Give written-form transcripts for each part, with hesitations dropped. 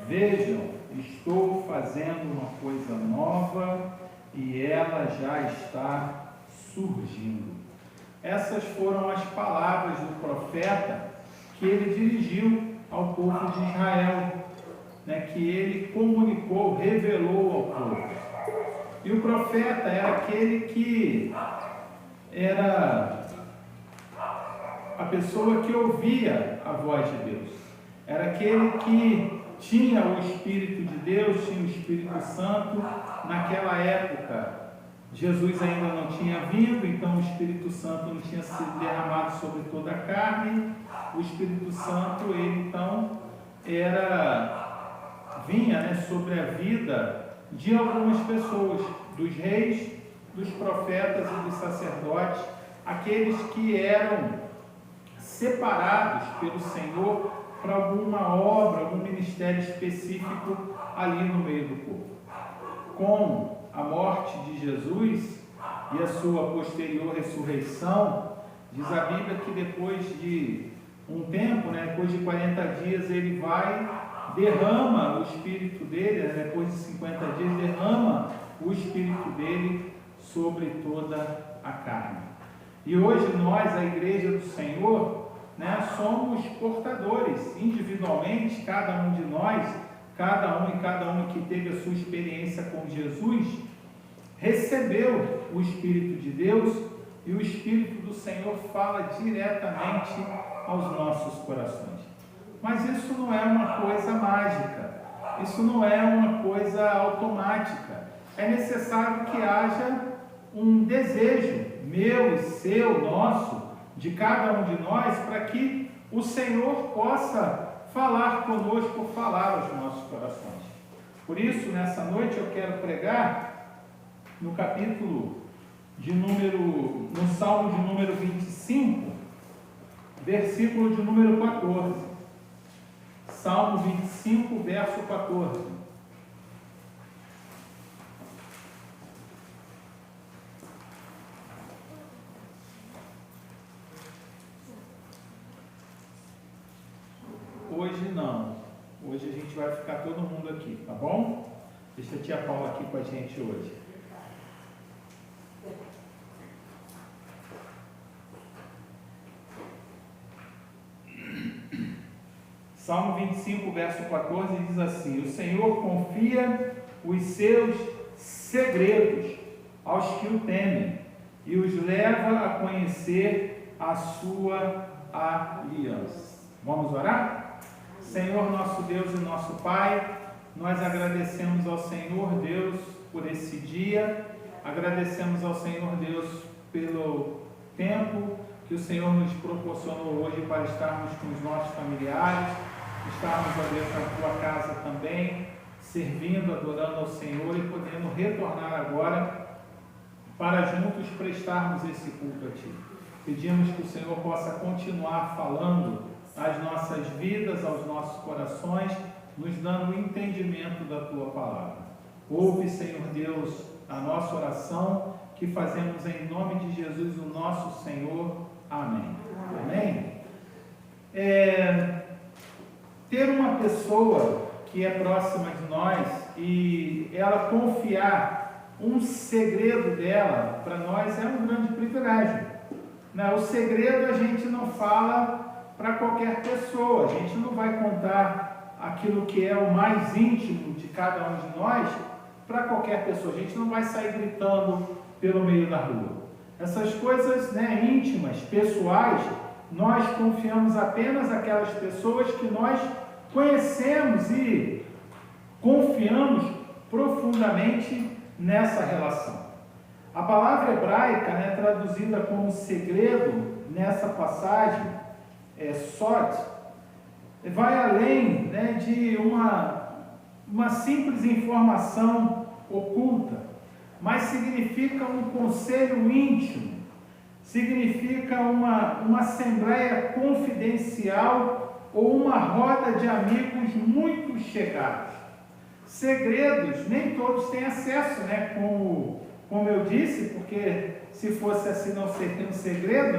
Vejam, estou fazendo uma coisa nova e ela já está surgindo. Essas foram as palavras do profeta que ele dirigiu ao povo de Israel, que ele comunicou, revelou ao povo. E o profeta era aquele que era a pessoa que ouvia a voz de Deus, era aquele que tinha o Espírito de Deus, tinha o Espírito Santo. Naquela época, Jesus ainda não tinha vindo, então o Espírito Santo não tinha sido derramado sobre toda a carne. O Espírito Santo, ele então vinha sobre a vida de algumas pessoas, dos reis, dos profetas e dos sacerdotes, aqueles que eram separados pelo Senhor para alguma obra, algum ministério específico ali no meio do povo. Com a morte de Jesus e a sua posterior ressurreição, diz a Bíblia que depois de um tempo, depois de 40 dias, ele derrama o Espírito dele, depois de 50 dias, derrama o Espírito dele sobre toda a carne. E hoje nós, a Igreja do Senhor, somos portadores, individualmente, cada um de nós, cada um que teve a sua experiência com Jesus, recebeu o Espírito de Deus, e o Espírito do Senhor fala diretamente aos nossos corações. Mas isso não é uma coisa mágica, isso não é uma coisa automática. É necessário que haja um desejo meu e seu, nosso, de cada um de nós, para que o Senhor possa falar conosco, falar aos nossos corações. Por isso, nessa noite eu quero pregar no Salmo de número 25, versículo de número 14. Salmo 25, verso 14. Hoje não. Hoje a gente vai ficar todo mundo aqui, tá bom? Deixa a tia Paula aqui com a gente hoje. Salmo 25, verso 14 diz assim: o Senhor confia os seus segredos aos que o temem e os leva a conhecer a sua aliança. Vamos orar? Senhor, nosso Deus e nosso Pai, nós agradecemos ao Senhor Deus por esse dia, agradecemos ao Senhor Deus pelo tempo que o Senhor nos proporcionou hoje para estarmos com os nossos familiares, estarmos, ó Deus, na tua casa também, servindo, adorando ao Senhor e podendo retornar agora para juntos prestarmos esse culto a Ti. Pedimos que o Senhor possa continuar falando às nossas vidas, aos nossos corações, nos dando o entendimento da Tua palavra. Ouve, Senhor Deus, a nossa oração, que fazemos em nome de Jesus, o nosso Senhor. Amém. Amém? Ter uma pessoa que é próxima de nós e ela confiar um segredo dela, para nós é um grande privilégio. O segredo a gente não fala para qualquer pessoa, a gente não vai contar aquilo que é o mais íntimo de cada um de nós para qualquer pessoa, a gente não vai sair gritando pelo meio da rua. Essas coisas íntimas, pessoais, nós confiamos apenas àquelas pessoas que nós conhecemos e confiamos profundamente nessa relação. A palavra hebraica, traduzida como segredo nessa passagem, sod, vai além de uma simples informação oculta, mas significa um conselho íntimo, significa uma assembleia confidencial ou uma roda de amigos muito chegados. Segredos, nem todos têm acesso, como eu disse, porque se fosse assim não seria um segredo,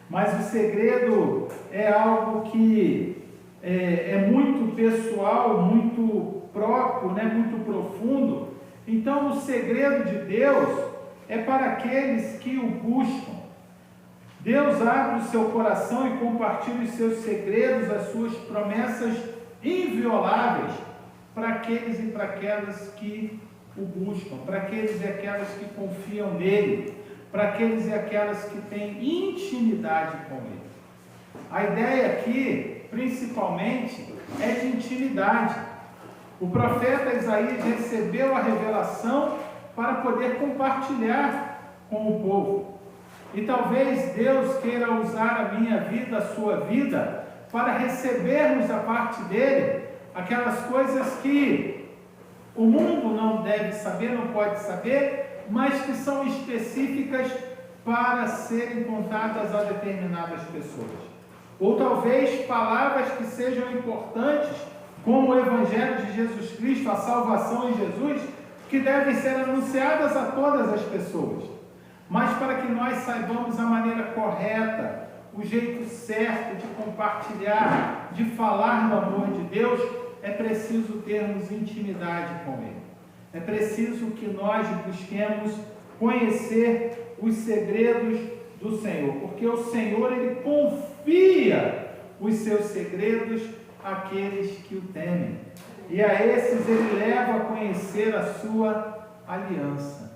Mas o segredo é algo que é muito muito pessoal, muito próprio, né? Muito profundo. Então, o segredo de Deus é para aqueles que o buscam. Deus abre o seu coração e compartilha os seus segredos, as suas promessas invioláveis para aqueles e para aquelas que o buscam, para aqueles e aquelas que confiam nele, para aqueles e aquelas que têm intimidade com ele. A ideia aqui, principalmente, é de intimidade. O profeta Isaías recebeu a revelação para poder compartilhar com o povo. E talvez Deus queira usar a minha vida, a sua vida, para recebermos da parte dele aquelas coisas que o mundo não deve saber, não pode saber, mas que são específicas para serem contadas a determinadas pessoas. Ou talvez palavras que sejam importantes, como o Evangelho de Jesus Cristo, a salvação em Jesus, que devem ser anunciadas a todas as pessoas. Mas para que nós saibamos a maneira correta, o jeito certo de compartilhar, de falar do amor de Deus, é preciso termos intimidade com Ele. É preciso que nós busquemos conhecer os segredos do Senhor, porque o Senhor, Ele confia os seus segredos àqueles que o temem. E a esses Ele leva a conhecer a sua aliança.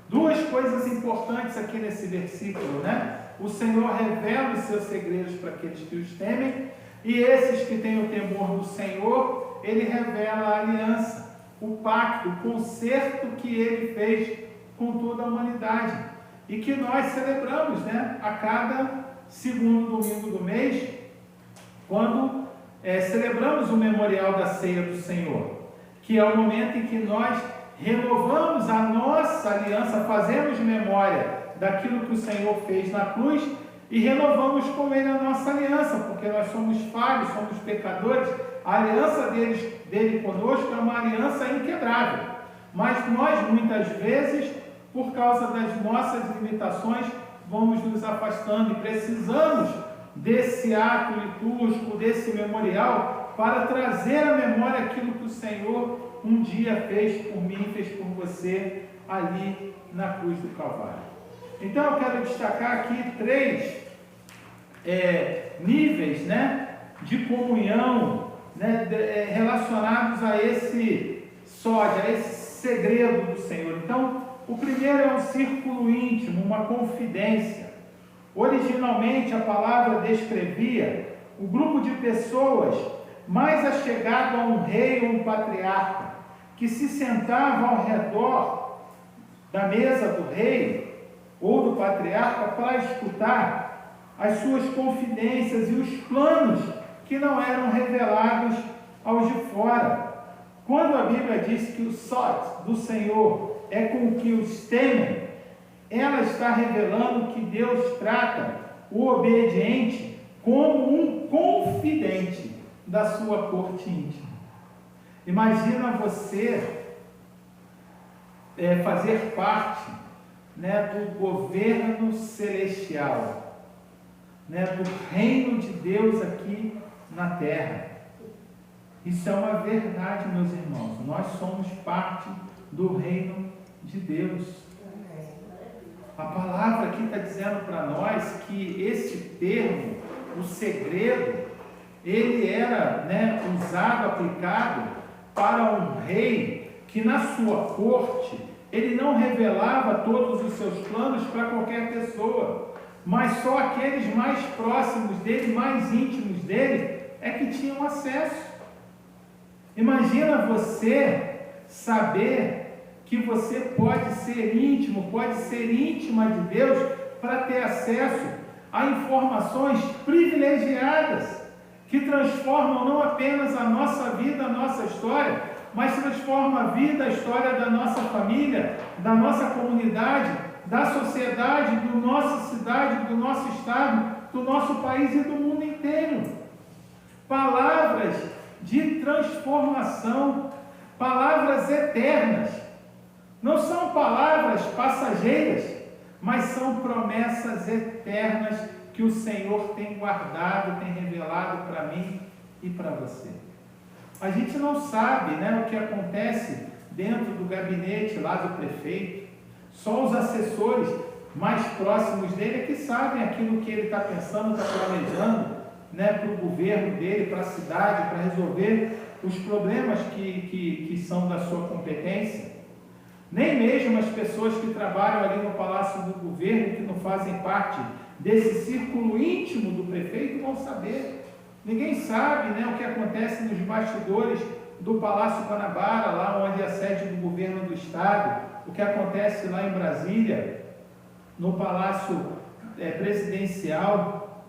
Duas coisas importantes aqui nesse versículo, né? O Senhor revela os seus segredos para aqueles que os temem, e esses que têm o temor do Senhor, Ele revela a aliança, o pacto, o concerto que Ele fez com toda a humanidade, e que nós celebramos, né? A cada segundo domingo do mês, quando celebramos o memorial da ceia do Senhor, que é o momento em que nós renovamos a nossa aliança, fazemos memória daquilo que o Senhor fez na cruz e renovamos com Ele a nossa aliança, porque nós somos falhos, somos pecadores. A aliança dele conosco é uma aliança inquebrável, mas nós muitas vezes, por causa das nossas limitações, vamos nos afastando e precisamos desse ato litúrgico, desse memorial, para trazer à memória aquilo que o Senhor um dia fez por mim, fez por você ali na cruz do Calvário. Então eu quero destacar aqui 3 níveis, né, de comunhão, né, relacionados a esse sódio, a esse segredo do Senhor. Então, o primeiro é um círculo íntimo, uma confidência. Originalmente a palavra descrevia o grupo de pessoas mais achegado a um rei ou um patriarca, que se sentava ao redor da mesa do rei ou do patriarca para escutar as suas confidências e os planos que não eram revelados aos de fora. Quando a Bíblia diz que o sót do Senhor é com o que os temem, ela está revelando que Deus trata o obediente como um confidente da sua corte íntima. Imagina você fazer parte, né, do governo celestial, né, do reino de Deus aqui na terra. Isso é uma verdade, meus irmãos. Nós somos parte do reino de Deus. A palavra aqui está dizendo para nós que esse termo, o segredo, ele era, né, usado, aplicado para um rei que na sua corte, ele não revelava todos os seus planos para qualquer pessoa, mas só aqueles mais próximos dele, mais íntimos dele, é que tinham acesso. Imagina você saber que você pode ser íntimo, pode ser íntima de Deus para ter acesso a informações privilegiadas que transformam não apenas a nossa vida, a nossa história, mas transforma a vida, a história da nossa família, da nossa comunidade, da sociedade, da nossa cidade, do nosso estado, do nosso país e do mundo inteiro. Palavras de transformação, palavras eternas. Não são palavras passageiras, mas são promessas eternas que o Senhor tem guardado, tem revelado para mim e para você. A gente não sabe, né, o que acontece dentro do gabinete lá do prefeito. Só os assessores mais próximos dele é que sabem aquilo que ele está pensando, está planejando, né, para o governo dele, para a cidade, para resolver os problemas que são da sua competência. Nem mesmo as pessoas que trabalham ali no Palácio do Governo, que não fazem parte desse círculo íntimo do prefeito, vão saber. Ninguém sabe, né, o que acontece nos bastidores do Palácio Guanabara, lá onde é a sede do governo do estado, o que acontece lá em Brasília, no Palácio Presidencial.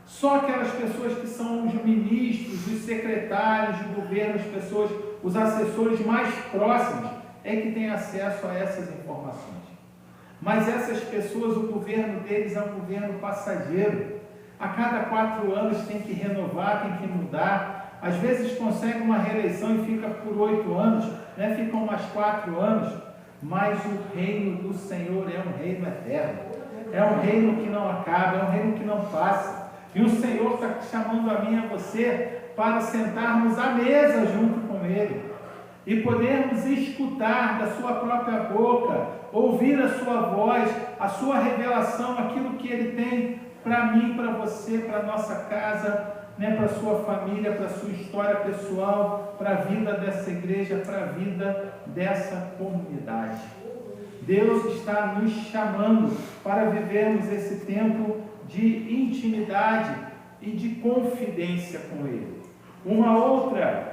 Só aquelas pessoas que são os ministros, os secretários de governo, as pessoas, os assessores mais próximos, é que têm acesso a essas informações. Mas essas pessoas, o governo deles é um governo passageiro. A cada 4 anos tem que renovar, tem que mudar. Às vezes consegue uma reeleição e fica por 8 anos, né? Ficam mais 4 anos. Mas o reino do Senhor é um reino eterno. É um reino que não acaba, é um reino que não passa. E o Senhor está chamando a mim e a você para sentarmos à mesa junto com Ele. E podermos escutar da sua própria boca, ouvir a sua voz, a sua revelação, aquilo que Ele tem para mim, para você, para a nossa casa, né, para a sua família, para a sua história pessoal, para a vida dessa igreja, para a vida dessa comunidade. Deus está nos chamando para vivermos esse tempo de intimidade e de confidência com Ele. Uma outra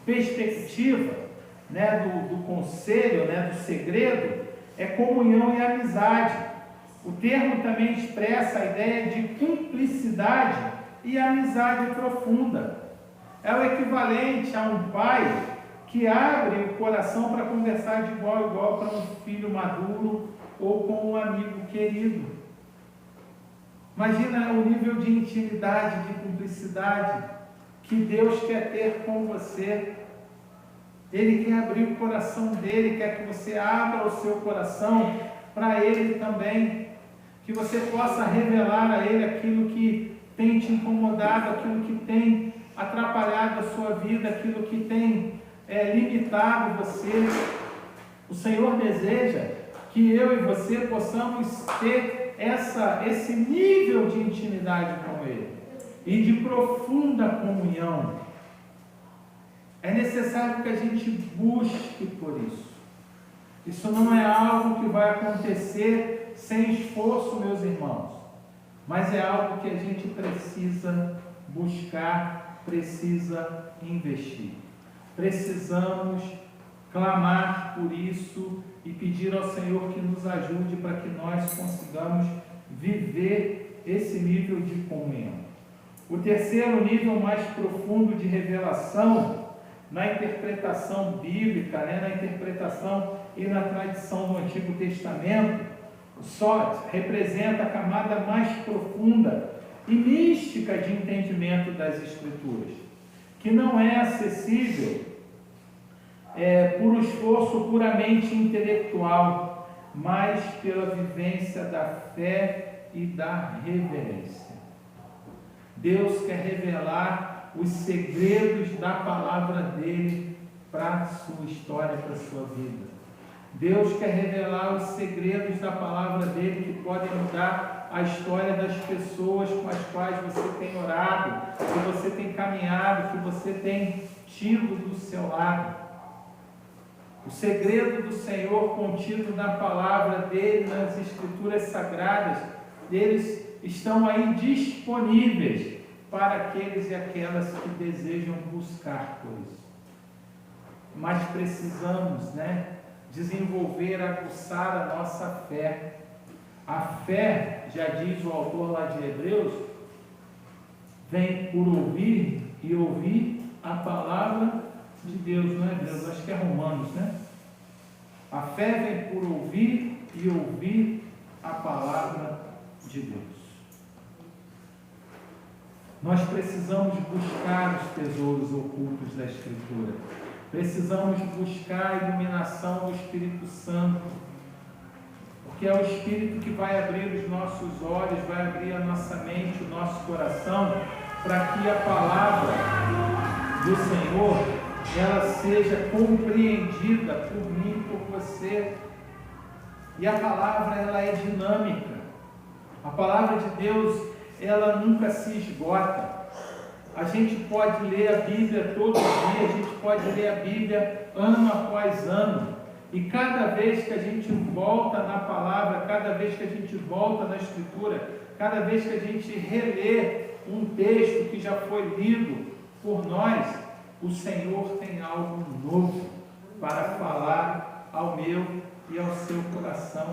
perspectiva, né, do conselho, né, do segredo, é comunhão e amizade. O termo também expressa a ideia de cumplicidade e amizade profunda. É o equivalente a um pai que abre o coração para conversar de igual a igual para um filho maduro ou com um amigo querido. Imagina o nível de intimidade, de cumplicidade que Deus quer ter com você. Ele quer abrir o coração dele, quer que você abra o seu coração para Ele também, que você possa revelar a Ele aquilo que tem te incomodado, aquilo que tem atrapalhado a sua vida, aquilo que tem limitado você. O Senhor deseja que eu e você possamos ter esse nível de intimidade com Ele e de profunda comunhão. É necessário que a gente busque por isso. Isso não é algo que vai acontecer sem esforço, meus irmãos, mas é algo que a gente precisa buscar, precisa investir. Precisamos clamar por isso e pedir ao Senhor que nos ajude para que nós consigamos viver esse nível de comunhão. O terceiro nível mais profundo de revelação, na interpretação bíblica, né, na interpretação e na tradição do Antigo Testamento, só representa a camada mais profunda e mística de entendimento das Escrituras, que não é acessível por um esforço puramente intelectual, mas pela vivência da fé e da reverência. Deus quer revelar os segredos da palavra dele para a sua história, para a sua vida. Deus quer revelar os segredos da palavra dele que podem mudar a história das pessoas com as quais você tem orado, que você tem caminhado, que você tem tido do seu lado. O segredo do Senhor contido na palavra dele, nas Escrituras Sagradas, eles estão aí disponíveis para aqueles e aquelas que desejam buscar por isso. Mas precisamos, desenvolver, aguçar a nossa fé. A fé, já diz o autor lá de Hebreus, vem por ouvir e ouvir a palavra de Deus, não é Deus? Acho que é Romanos, né? A fé vem por ouvir e ouvir a palavra de Deus. Nós precisamos buscar os tesouros ocultos da Escritura. Precisamos buscar a iluminação do Espírito Santo, porque é o Espírito que vai abrir os nossos olhos, vai abrir a nossa mente, o nosso coração, para que a palavra do Senhor, ela seja compreendida por mim e por você. E a palavra, ela é dinâmica. A palavra de Deus, ela nunca se esgota. A gente pode ler a Bíblia todo dia, a gente pode ler a Bíblia ano após ano. E cada vez que a gente volta na palavra, cada vez que a gente volta na Escritura, cada vez que a gente relê um texto que já foi lido por nós, o Senhor tem algo novo para falar ao meu e ao seu coração.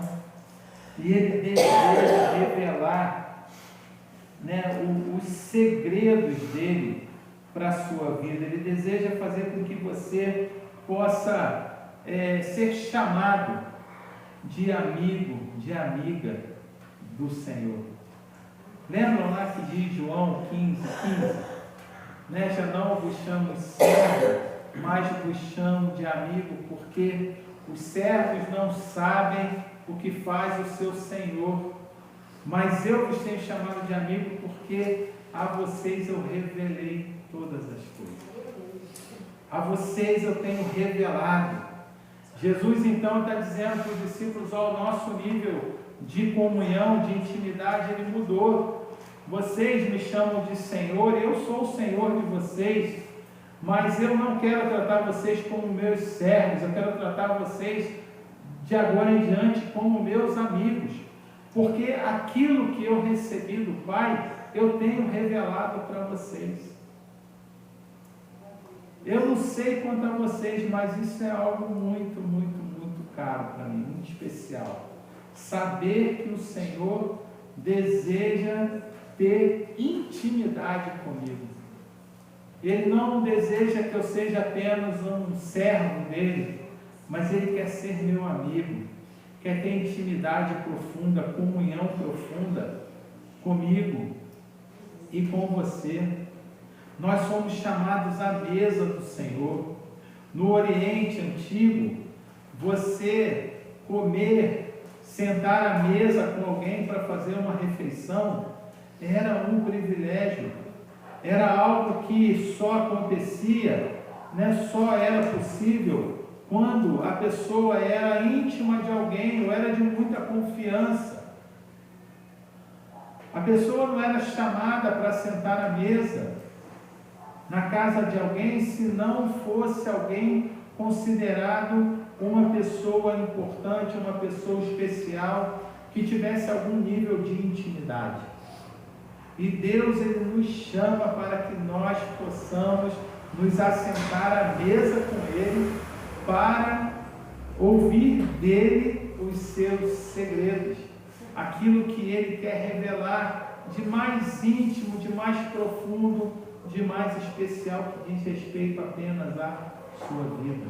E Ele deseja revelar, os segredos dele para a sua vida. Ele deseja fazer com que você possa ser chamado de amigo, de amiga do Senhor. Lembram lá que diz João 15:15? Já não vos chamo servo, mas vos chamo de amigo, porque os servos não sabem o que faz o seu Senhor, mas eu vos tenho chamado de amigo, porque a vocês eu revelei todas as coisas. A vocês eu tenho revelado. Jesus então está dizendo para os discípulos, ao nosso nível de comunhão, de intimidade, ele mudou. Vocês me chamam de Senhor, eu sou o Senhor de vocês, mas eu não quero tratar vocês como meus servos, eu quero tratar vocês de agora em diante como meus amigos, porque aquilo que eu recebi do Pai, eu tenho revelado para vocês. Eu não sei quanto a vocês, mas isso é algo muito, muito, muito caro para mim, muito especial. Saber que o Senhor deseja ter intimidade comigo. Ele não deseja que eu seja apenas um servo dele, mas ele quer ser meu amigo, quer ter intimidade profunda, comunhão profunda comigo e com você. Nós somos chamados à mesa do Senhor. No Oriente Antigo, você comer, sentar à mesa com alguém para fazer uma refeição, era um privilégio, era algo que só acontecia, só era possível quando a pessoa era íntima de alguém, ou era de muita confiança. A pessoa não era chamada para sentar à mesa na casa de alguém se não fosse alguém considerado uma pessoa importante, uma pessoa especial, que tivesse algum nível de intimidade. E Deus, ele nos chama para que nós possamos nos assentar à mesa com Ele, para ouvir dele os seus segredos, aquilo que Ele quer revelar de mais íntimo, de mais profundo, de mais especial, que diz respeito apenas à sua vida.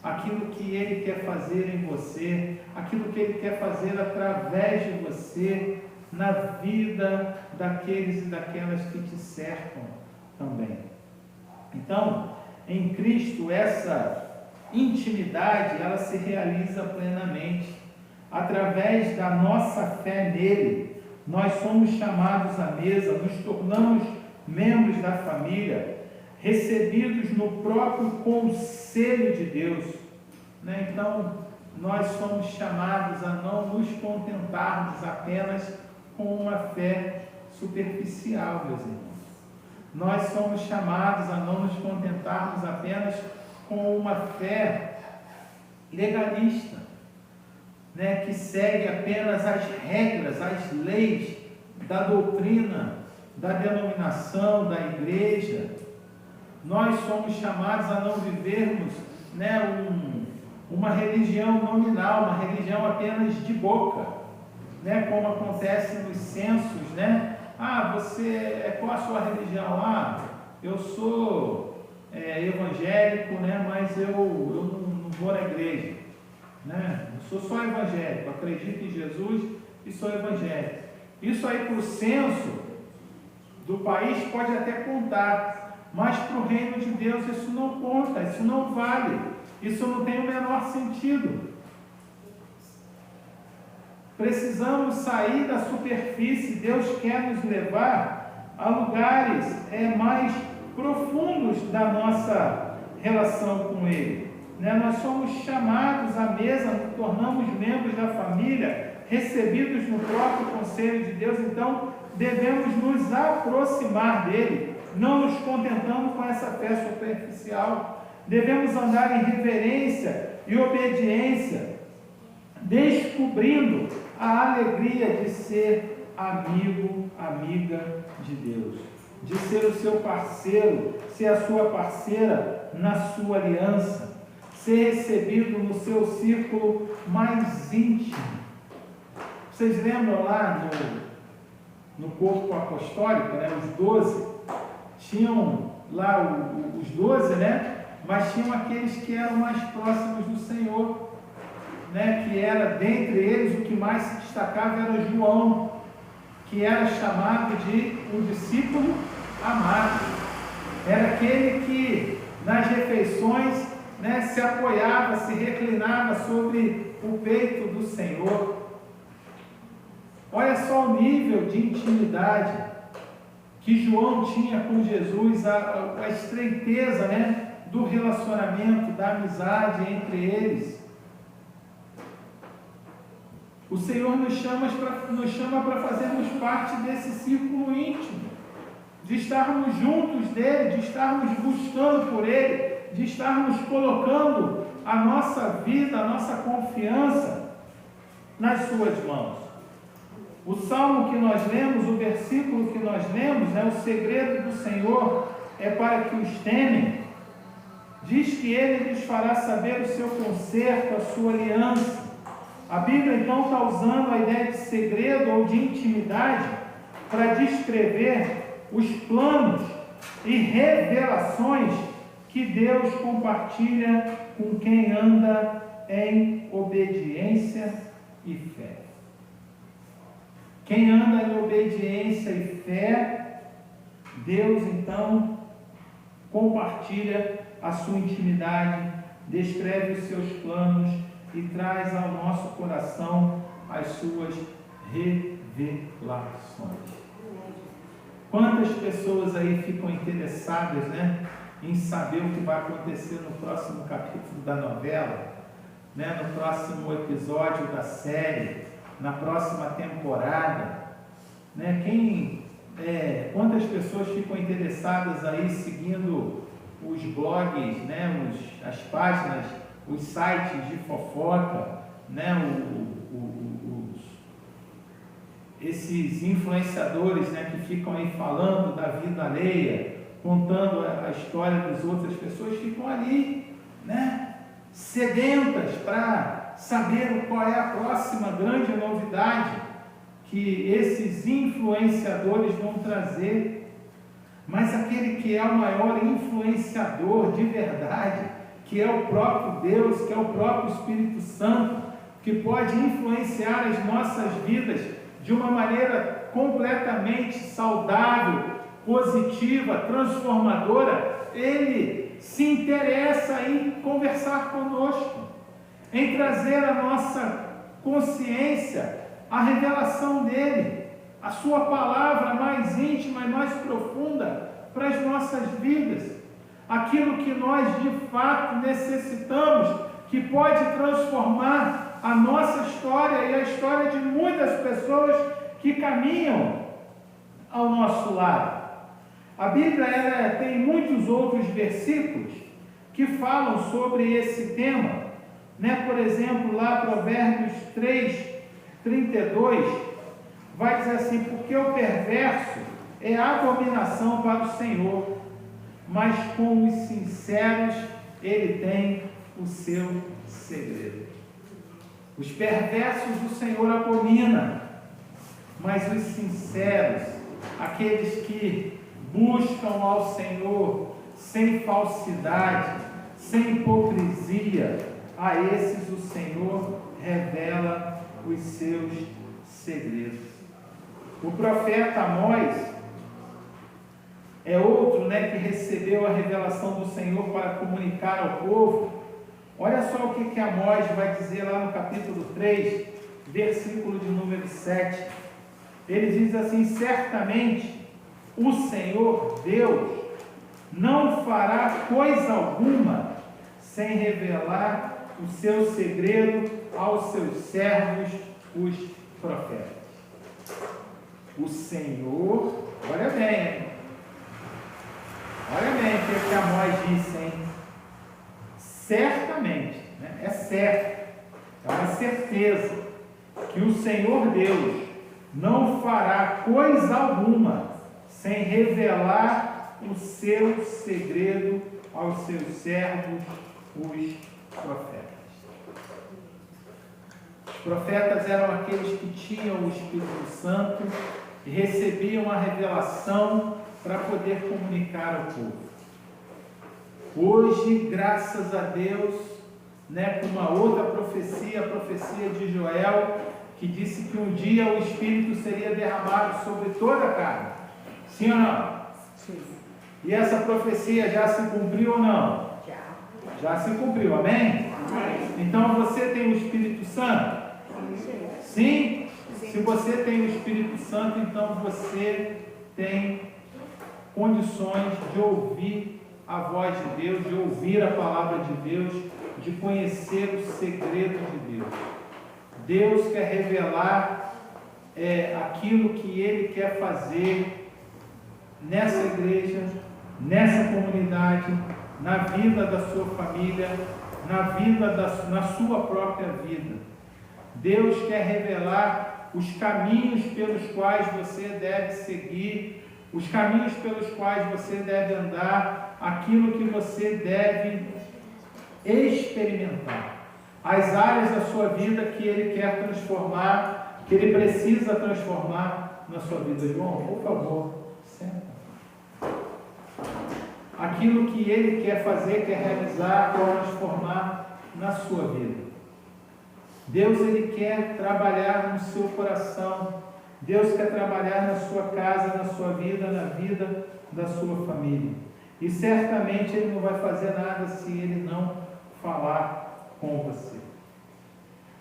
Aquilo que Ele quer fazer em você, aquilo que Ele quer fazer através de você, na vida daqueles e daquelas que te cercam também. Então, em Cristo, essa intimidade, ela se realiza plenamente. Através da nossa fé nele, nós somos chamados à mesa, nos tornamos membros da família, recebidos no próprio conselho de Deus. Então, nós somos chamados a não nos contentarmos apenas com uma fé superficial, meus irmãos. Nós somos chamados a não nos contentarmos apenas com uma fé legalista, que segue apenas as regras, as leis da doutrina, da denominação, da igreja. Nós somos chamados a não vivermos uma religião nominal, uma religião apenas de boca, como acontece nos censos, qual a sua religião? Eu sou evangélico, mas eu não vou na igreja, eu sou só evangélico, acredito em Jesus e sou evangélico. Isso aí para o censo do país pode até contar, mas para o reino de Deus isso não conta, isso não vale, isso não tem o menor sentido. Precisamos sair da superfície. Deus quer nos levar a lugares mais profundos da nossa relação com Ele. Nós somos chamados à mesa, nos tornamos membros da família, recebidos no próprio conselho de Deus, então devemos nos aproximar dele, não nos contentando com essa fé superficial. Devemos andar em reverência e obediência, descobrindo a alegria de ser amigo, amiga de Deus, de ser o seu parceiro, ser a sua parceira na sua aliança, ser recebido no seu círculo mais íntimo. Vocês lembram lá no corpo apostólico, os 12, tinham lá os 12, mas tinham aqueles que eram mais próximos do Senhor, que era, dentre eles, o que mais se destacava era João, que era chamado de o discípulo amado. Era aquele que nas refeições se apoiava, se reclinava sobre o peito do Senhor. Olha só o nível de intimidade que João tinha com Jesus, a estreiteza do relacionamento, da amizade entre eles. O Senhor nos chama para fazermos parte desse círculo íntimo, de estarmos juntos dele, de estarmos buscando por ele, de estarmos colocando a nossa vida, a nossa confiança nas suas mãos. O salmo que nós lemos, o versículo que nós lemos, o segredo do Senhor é para que os temem. Diz que Ele lhes fará saber o seu conserto, a sua aliança. A Bíblia então está usando a ideia de segredo ou de intimidade para descrever os planos e revelações que Deus compartilha com quem anda em obediência e fé. Quem anda em obediência e fé, Deus então compartilha a sua intimidade, descreve os seus planos e traz ao nosso coração as suas revelações. Quantas pessoas aí ficam interessadas, em saber o que vai acontecer no próximo capítulo da novela, no próximo episódio da série, na próxima temporada, quantas pessoas ficam interessadas aí seguindo os blogs, as páginas, os sites de fofoca, esses influenciadores, que ficam aí falando da vida alheia, contando a história das outras pessoas, ficam ali, sedentas para saber qual é a próxima grande novidade que esses influenciadores vão trazer. Mas aquele que é o maior influenciador de verdade, que é o próprio Deus, que é o próprio Espírito Santo, que pode influenciar as nossas vidas de uma maneira completamente saudável, positiva, transformadora, ele se interessa em conversar conosco, em trazer à nossa consciência a revelação dele, a sua palavra mais íntima e mais profunda para as nossas vidas, aquilo que nós de fato necessitamos, que pode transformar a nossa história e a história de muitas pessoas que caminham ao nosso lado. A Bíblia tem muitos outros versículos que falam sobre esse tema, Por exemplo, lá Provérbios 3:32, vai dizer assim: porque o perverso é abominação para o Senhor, mas com os sinceros ele tem o seu segredo. Os perversos o Senhor abomina, mas os sinceros, aqueles que buscam ao Senhor sem falsidade, sem hipocrisia, a esses o Senhor revela os seus segredos. O profeta Amós é outro, que recebeu a revelação do Senhor para comunicar ao povo. Olha só o que Amós vai dizer lá no capítulo 3, versículo de número 7. Ele diz assim: certamente o Senhor Deus coisa alguma sem revelar o seu segredo aos seus servos, os profetas. O Senhor, olha bem, hein? Olha bem o que Amós disse, hein? Certamente, né? É certo, é uma certeza que o Senhor Deus não fará coisa alguma sem revelar o seu segredo aos seus servos, os profetas. Os profetas eram aqueles que tinham o Espírito Santo e recebiam a revelação para poder comunicar ao povo. Hoje, graças a Deus, né, com uma outra profecia, a profecia de Joel, que disse que um dia o Espírito seria derramado sobre toda a carne. Sim ou não? Sim. E essa profecia já se cumpriu ou não? Já se cumpriu, amém? Amém. Então você tem o Espírito Santo? Sim? Sim? Se você tem o Espírito Santo, então você tem condições de ouvir a voz de Deus, de ouvir a palavra de Deus, de conhecer os segredos de Deus. Deus quer revelar aquilo que Ele quer fazer nessa igreja, nessa comunidade, na vida da sua família, na sua própria vida. Deus quer revelar os caminhos pelos quais você deve seguir, os caminhos pelos quais você deve andar, aquilo que você deve experimentar. As áreas da sua vida que Ele quer transformar, que Ele precisa transformar na sua vida. João, por favor, senta. Aquilo que Ele quer fazer, quer realizar, quer transformar na sua vida. Deus, Ele quer trabalhar no seu coração. Deus quer trabalhar na sua casa, na sua vida, na vida da sua família. E certamente Ele não vai fazer nada se Ele não falar com você.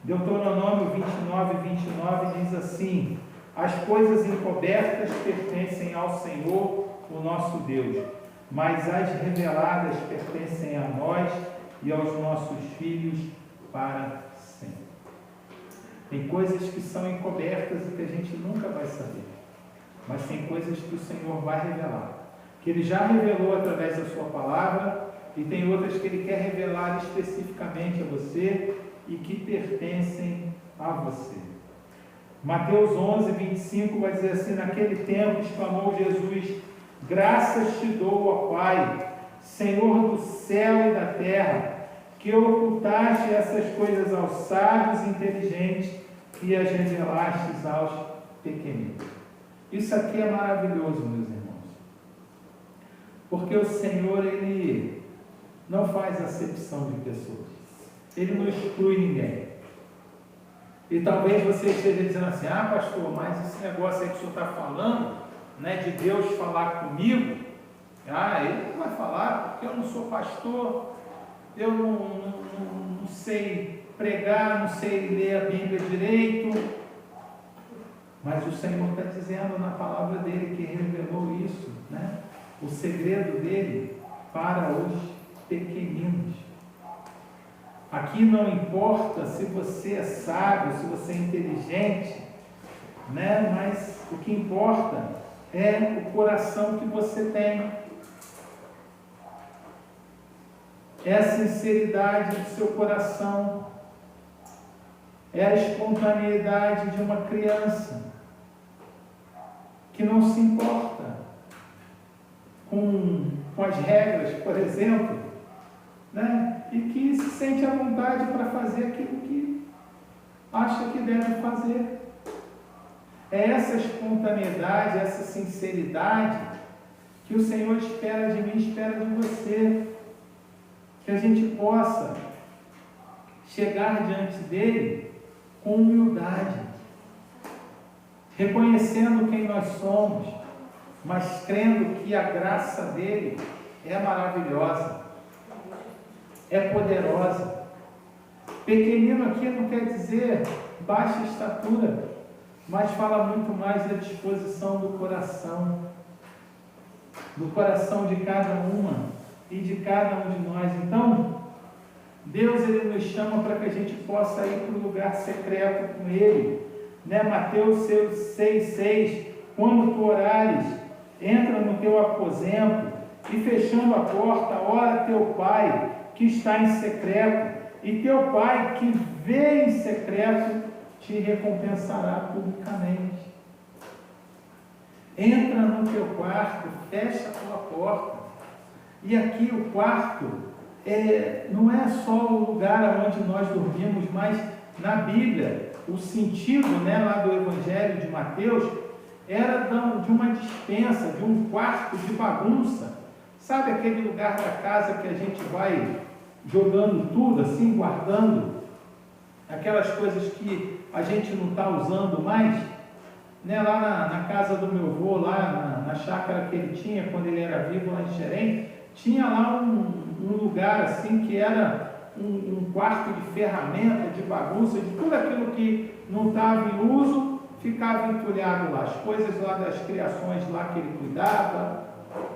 Deuteronômio 29 diz assim: as coisas encobertas pertencem ao Senhor, o nosso Deus, mas as reveladas pertencem a nós e aos nossos filhos para sempre. Tem coisas que são encobertas e que a gente nunca vai saber, mas tem coisas que o Senhor vai revelar, que Ele já revelou através da sua palavra, e tem outras que Ele quer revelar especificamente a você e que pertencem a você. Mateus 11:25 vai dizer assim: naquele tempo exclamou Jesus: graças te dou, ó Pai, Senhor do céu e da terra, que ocultaste essas coisas aos sábios e inteligentes e as revelastes aos pequeninos. Isso aqui é maravilhoso, meus irmãos, porque o Senhor, Ele não faz acepção de pessoas, Ele não exclui ninguém. E talvez você esteja dizendo assim: ah, pastor, mas esse negócio aí que o senhor está falando, né, de Deus falar comigo, Ele não vai falar porque eu não sou pastor, eu não sei pregar, não sei ler a Bíblia direito. Mas o Senhor está dizendo na palavra dele que revelou isso, né? O segredo dele para os pequeninos. Aqui não importa se você é sábio, se você é inteligente, né? Mas o que importa é o coração que você tem. É a sinceridade do seu coração. É a espontaneidade de uma criança que não se importa com as regras, por exemplo, né? E que se sente à vontade para fazer aquilo que acha que deve fazer. É essa espontaneidade, essa sinceridade que o Senhor espera de mim, espera de você. Que a gente possa chegar diante dele com humildade, reconhecendo quem nós somos, mas crendo que a graça dele é maravilhosa, é poderosa. Pequenino aqui não quer dizer baixa estatura, mas fala muito mais da disposição do coração de cada uma e de cada um de nós. Então, Deus ele nos chama para que a gente possa ir para o lugar secreto com Ele. Né? Mateus 6,6, quando tu orares, entra no teu aposento e fechando a porta, ora teu Pai que está em secreto, e teu Pai que vê em secreto te recompensará publicamente. Entra no teu quarto, fecha a tua porta. E aqui o quarto não é só o lugar onde nós dormimos, mas na Bíblia, o sentido, né, lá do Evangelho de Mateus, era de uma dispensa, de um quarto de bagunça. Sabe aquele lugar da casa que a gente vai jogando tudo assim, guardando aquelas coisas que a gente não está usando mais? Né, lá na casa do meu avô, lá na chácara que ele tinha, quando ele era vivo lá em Xerém, tinha lá um lugar assim que era um quarto de ferramenta, de bagunça, de tudo aquilo que não estava em uso, ficava entulhado lá. As coisas lá das criações lá que ele cuidava,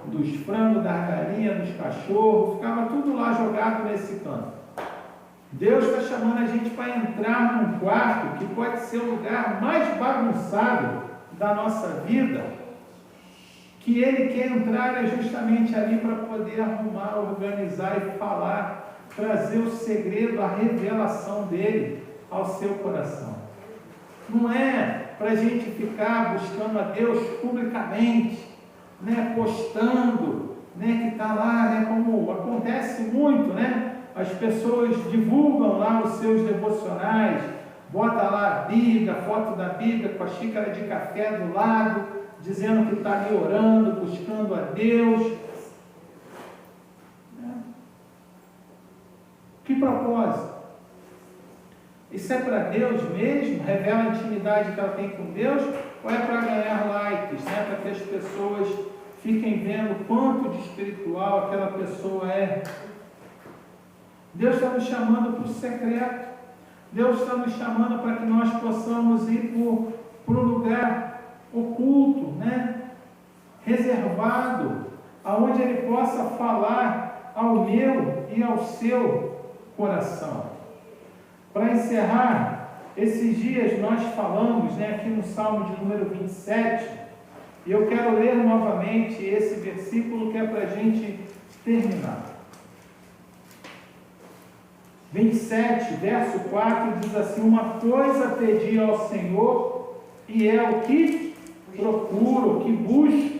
dos frangos, das galinhas, dos cachorros, ficava tudo lá jogado nesse canto. Deus está chamando a gente para entrar num quarto que pode ser o lugar mais bagunçado da nossa vida, que Ele quer entrar justamente ali para poder arrumar, organizar e falar, trazer o segredo, a revelação dEle ao seu coração. Não é para a gente ficar buscando a Deus publicamente, né, postando, né, que está lá, né, como acontece muito, né? As pessoas divulgam lá os seus devocionais, bota lá a Bíblia, a foto da Bíblia com a xícara de café do lado, dizendo que está ali orando, buscando a Deus. Que propósito? Isso é para Deus mesmo? Revela a intimidade que ela tem com Deus? Ou é para ganhar likes, né? Para que as pessoas fiquem vendo quanto de espiritual aquela pessoa é? Deus está nos chamando para o secreto. Deus está nos chamando para que nós possamos ir para um lugar oculto, né? Reservado, aonde Ele possa falar ao meu e ao seu coração. Para encerrar, esses dias nós falamos, né, aqui no Salmo de número 27, e eu quero ler novamente esse versículo que é para a gente terminar. 27, verso 4, diz assim: uma coisa pedi ao Senhor, e é o que procuro, o que busco,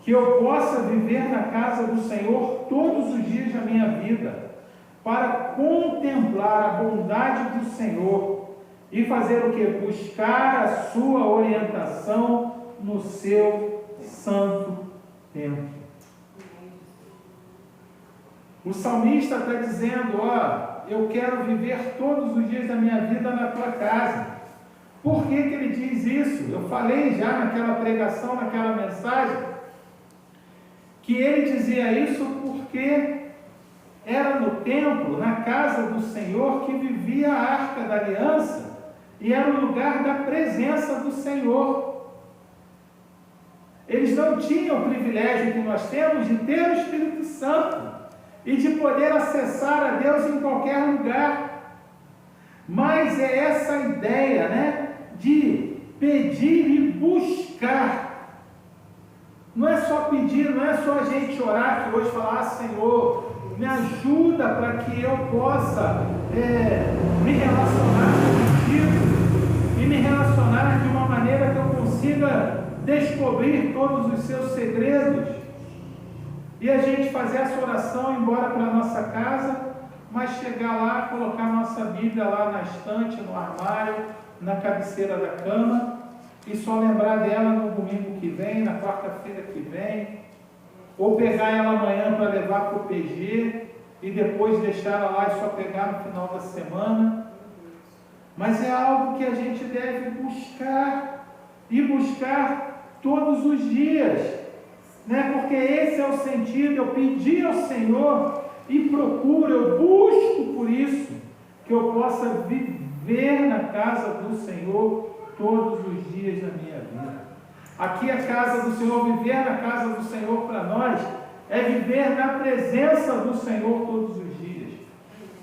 que eu possa viver na casa do Senhor todos os dias da minha vida, para contemplar a bondade do Senhor e fazer o que? Buscar a sua orientação no seu santo templo. O salmista está dizendo: eu quero viver todos os dias da minha vida na tua casa. Por que ele diz isso? Eu falei já naquela pregação, naquela mensagem, que ele dizia isso porque era no templo, na casa do Senhor, que vivia a Arca da Aliança, e era o lugar da presença do Senhor. Eles não tinham o privilégio que nós temos de ter o Espírito Santo e de poder acessar a Deus em qualquer lugar. Mas é essa ideia, né, de pedir e buscar. Não é só pedir, não é só a gente orar que hoje falar: Senhor, me ajuda para que eu possa me relacionar contigo e me relacionar de uma maneira que eu consiga descobrir todos os seus segredos. E a gente fazer essa oração, ir embora para a nossa casa, mas chegar lá, colocar a nossa Bíblia lá na estante, no armário, na cabeceira da cama, e só lembrar dela no domingo que vem, na quarta-feira que vem, ou pegar ela amanhã para levar para o PG, e depois deixar ela lá e só pegar no final da semana. Mas é algo que a gente deve buscar, e buscar todos os dias, né? Porque esse é o sentido. Eu pedi ao Senhor e procuro, eu busco por isso, que eu possa viver na casa do Senhor todos os dias da minha vida. Aqui a casa do Senhor, viver na casa do Senhor para nós é viver viver na presença do Senhor todos os dias.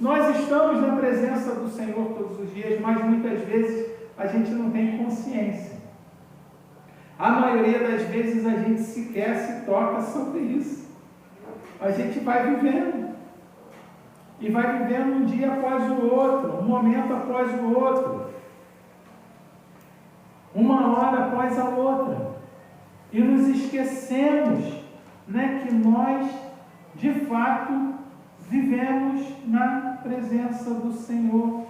Nós estamos na presença do Senhor todos os dias, mas muitas vezes a gente não tem consciência. A maioria das vezes a gente sequer se toca sobre isso. A gente vai vivendo. E vai vivendo um dia após o outro, um momento após o outro, uma hora após a outra. E nos esquecemos, que nós, de fato, vivemos na presença do Senhor.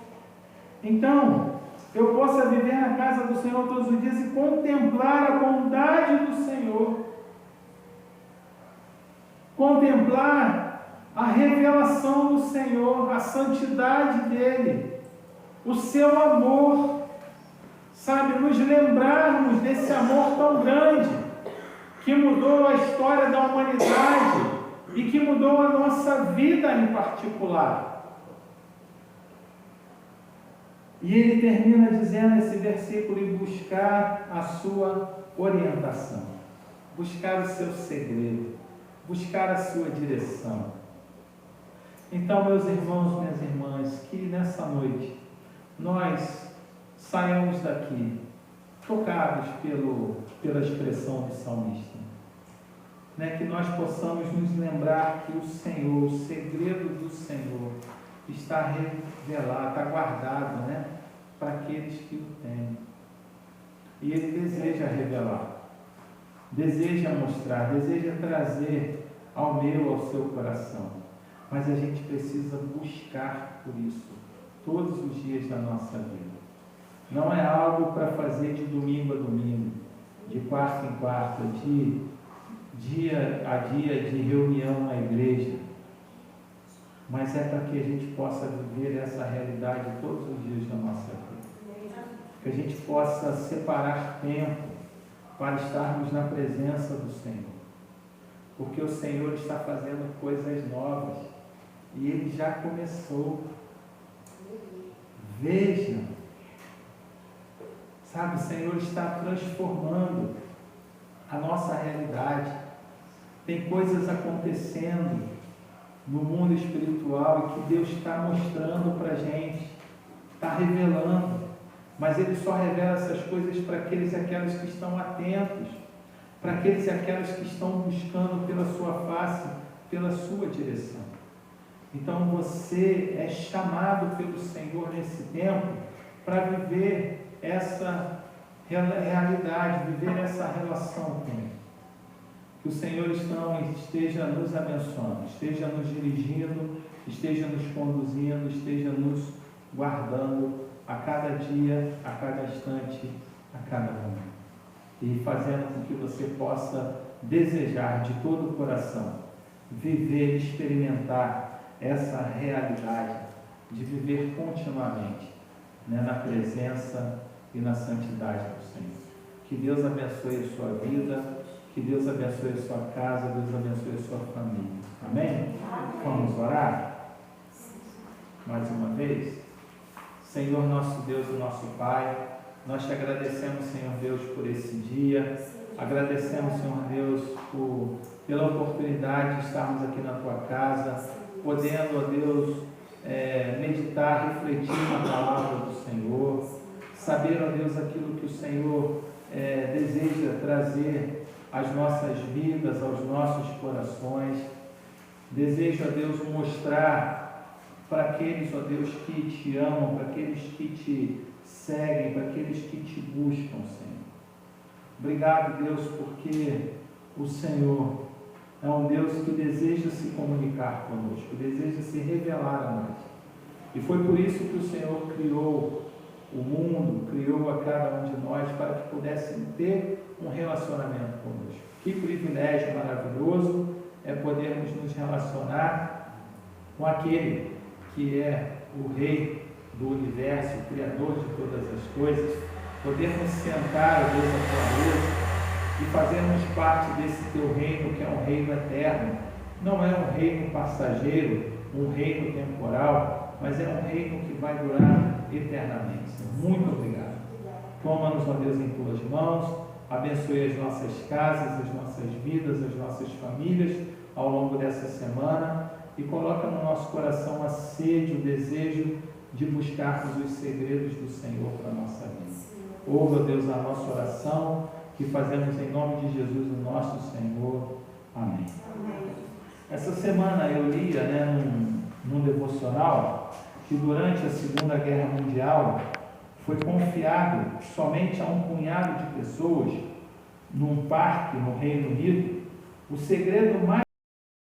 Então, eu possa viver na casa do Senhor todos os dias e contemplar a bondade do Senhor. Contemplar a revelação do Senhor, a santidade dEle, o seu amor, sabe, nos lembrarmos desse amor tão grande, que mudou a história da humanidade e que mudou a nossa vida em particular. E ele termina dizendo esse versículo: e buscar a sua orientação, buscar o seu segredo, buscar a sua direção. Então, meus irmãos, minhas irmãs, que nessa noite nós saiamos daqui tocados pela expressão do salmista, que nós possamos nos lembrar que o Senhor, o segredo do Senhor está revelado, está guardado, para aqueles que o têm. E Ele deseja revelar, deseja mostrar, deseja trazer ao meu, ao seu coração. Mas a gente precisa buscar por isso todos os dias da nossa vida. Não é algo para fazer de domingo a domingo, de quarta em quarta, de dia a dia de reunião na igreja, mas é para que a gente possa viver essa realidade todos os dias da nossa vida. Que a gente possa separar tempo para estarmos na presença do Senhor. Porque o Senhor está fazendo coisas novas e Ele já começou. Veja, sabe, o Senhor está transformando a nossa realidade. Tem coisas acontecendo no mundo espiritual e que Deus está mostrando para a gente, está revelando, mas Ele só revela essas coisas para aqueles e aquelas que estão atentos, para aqueles e aquelas que estão buscando pela sua face, pela sua direção. Então você é chamado pelo Senhor nesse tempo para viver essa realidade, viver essa relação com Ele. Que o Senhor esteja nos abençoando, esteja nos dirigindo, esteja nos conduzindo, esteja nos guardando a cada dia, a cada instante, a cada momento. E fazendo com que você possa desejar de todo o coração viver, experimentar essa realidade de viver continuamente, na presença e na santidade do Senhor. Que Deus abençoe a sua vida, que Deus abençoe a sua casa, Deus abençoe a sua família. Amém? Vamos orar? Mais uma vez. Senhor nosso Deus e nosso Pai, nós te agradecemos, Senhor Deus, por esse dia. Agradecemos, Senhor Deus, pela oportunidade de estarmos aqui na Tua casa, podendo, ó Deus, meditar, refletir na palavra do Senhor, saber, ó Deus, aquilo que o Senhor deseja trazer às nossas vidas, aos nossos corações. Desejo, ó Deus, mostrar para aqueles, ó Deus, que te amam, para aqueles que te seguem, para aqueles que te buscam, Senhor. Obrigado, Deus, porque o Senhor é um Deus que deseja se comunicar conosco, deseja se revelar a nós. E foi por isso que o Senhor criou o mundo, criou a cada um de nós para que pudéssemos ter um relacionamento conosco. Que privilégio maravilhoso é podermos nos relacionar com aquele que é o Rei do Universo, o Criador de todas as coisas, podermos sentar, ó Deus, à tua mesa e fazermos parte desse teu reino, que é um reino eterno. Não é um reino passageiro, um reino temporal, mas é um reino que vai durar eternamente. Muito obrigado. Toma-nos, ó Deus, em tuas mãos, abençoe as nossas casas, as nossas vidas, as nossas famílias, ao longo dessa semana e coloca no nosso coração a sede, o desejo de buscarmos os segredos do Senhor para a nossa vida. Ouve, ó Deus, a nossa oração, que fazemos em nome de Jesus, o nosso Senhor. Amém. Amém. Essa semana eu lia, num devocional, que durante a Segunda Guerra Mundial foi confiado somente a um punhado de pessoas, num parque no Reino Unido, o segredo mais